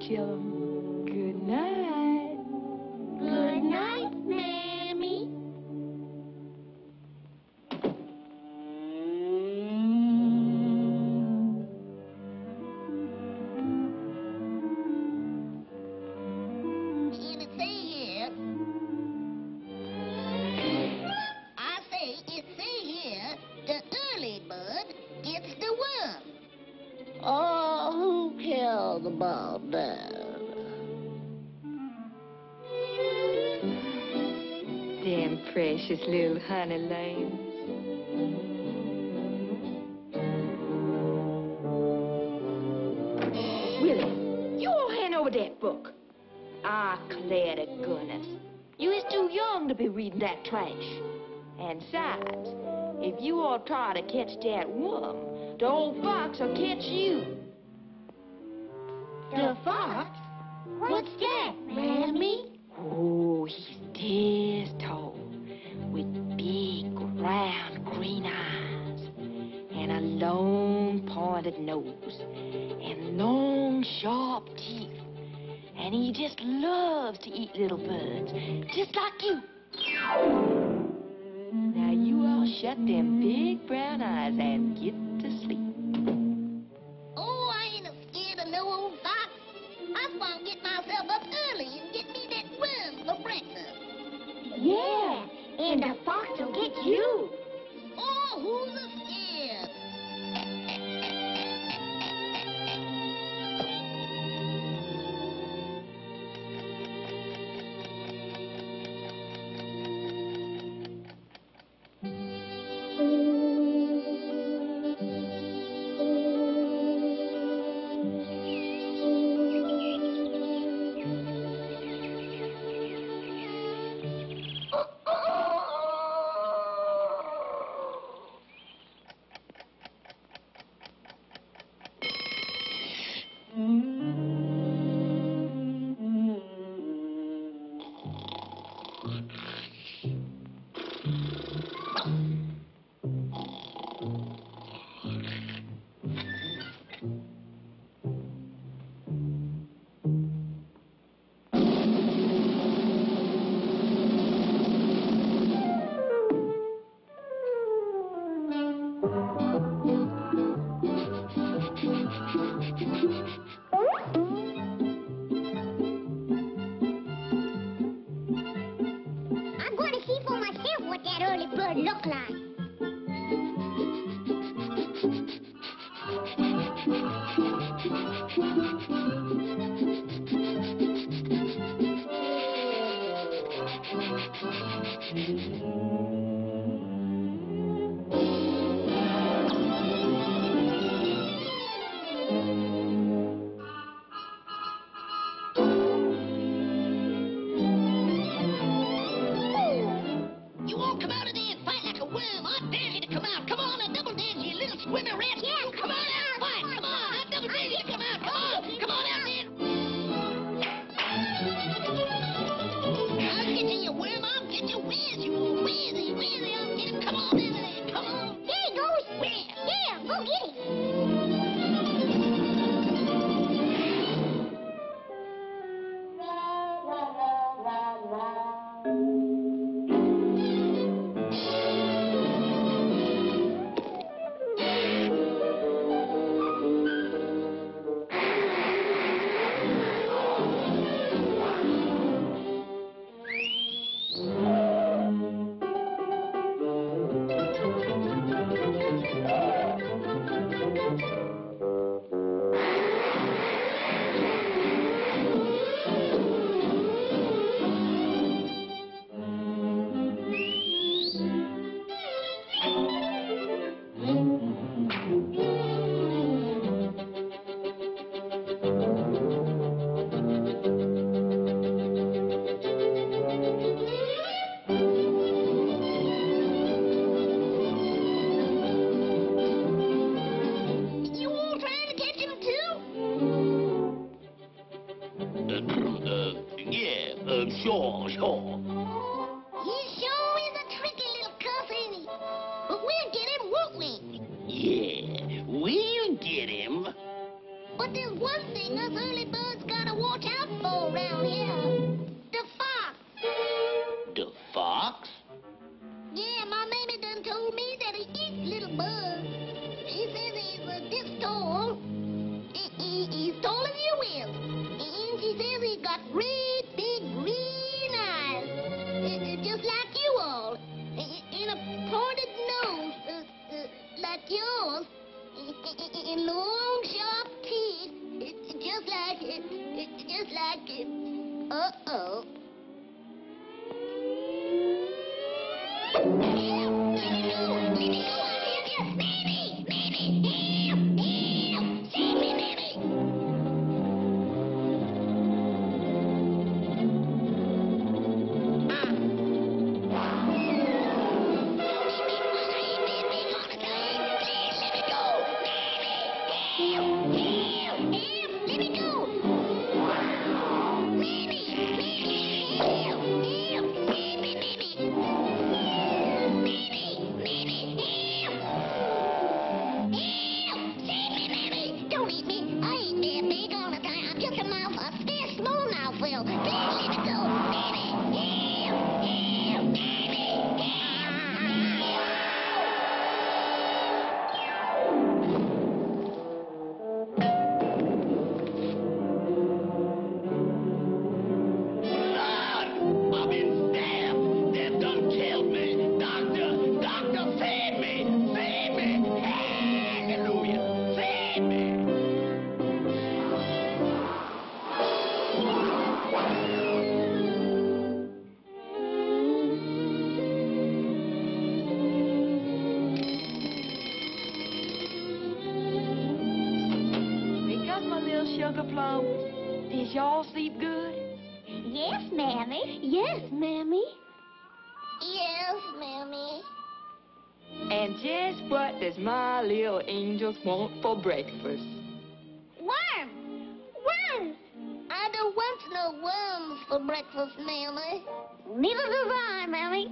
tell them good night. Good night, Mammy. Oh, who cares about that? Them precious little honey lambs. Willie, you all hand over that book. I declare to goodness, you is too young to be reading that trash. And besides, if you all try to catch that worm, the old fox will catch you. The fox? What's that, Mammy? Oh, he's this tall, with big, round, green eyes, and a long, pointed nose, and long, sharp teeth. And he just loves to eat little birds, just like you. Now you all shut them big brown eyes and get to sleep. Oh, I ain't scared of no old fox. I'm gonna get myself up early and get me that worm for breakfast. Yeah, and the fox will get you. Oh, who's scared? I'm going to see for myself what that early bird look like. You all come out of there and fight like a worm. I dare you to come out. Come on, a double dance, you little squimmer rat. Yeah, come on out, fight. Come on, I double dare you to come out. Come on, come on out there. I'll get you, you worm. I'll get you. Where's you? Where's he? Where's he? I'll get him. Come on out of there. Come on. There he goes. Where? There, go get him. Sure. He sure is a tricky little cuss, ain't he? But we'll get him, won't we? Yeah, we'll get him. But there's one thing us early birds gotta watch out for around here. The fox. The fox? Yeah, my mammy done told me that he eats little bugs. She says he's this tall. He's tall as you will. And she says he's got great big green eyes. Just like you all. And a pointed nose like yours. And long sharp teeth. Just like uh-oh. Let me go! Let me go! Mammy! Mammy! Help! Help! Save me, Mammy! Don't eat me! I ain't been big all the time! Please let me go! Mammy! Help! Help! Help! Let me go! Mammy! Mammy! Help! Help! Save me, Mammy! Mammy! Mammy! Help! Help! Save me, Mammy! Don't eat me! I ain't that big all the time. I'm just a very small mouth, Will. Please let me go! Mammy! Help! Help! Mammy! Lord, I've been stabbed. They've done killed me. Doctor, doctor, save me. Save me. Hallelujah. Save me. Wake up, my little sugar plums. Did y'all sleep good? Yes, Mammy. Yes, Mammy. Yes, Mammy. And just what does my little angels want for breakfast? Worms! Worms! I don't want no worms for breakfast, Mammy. Neither do I, Mammy.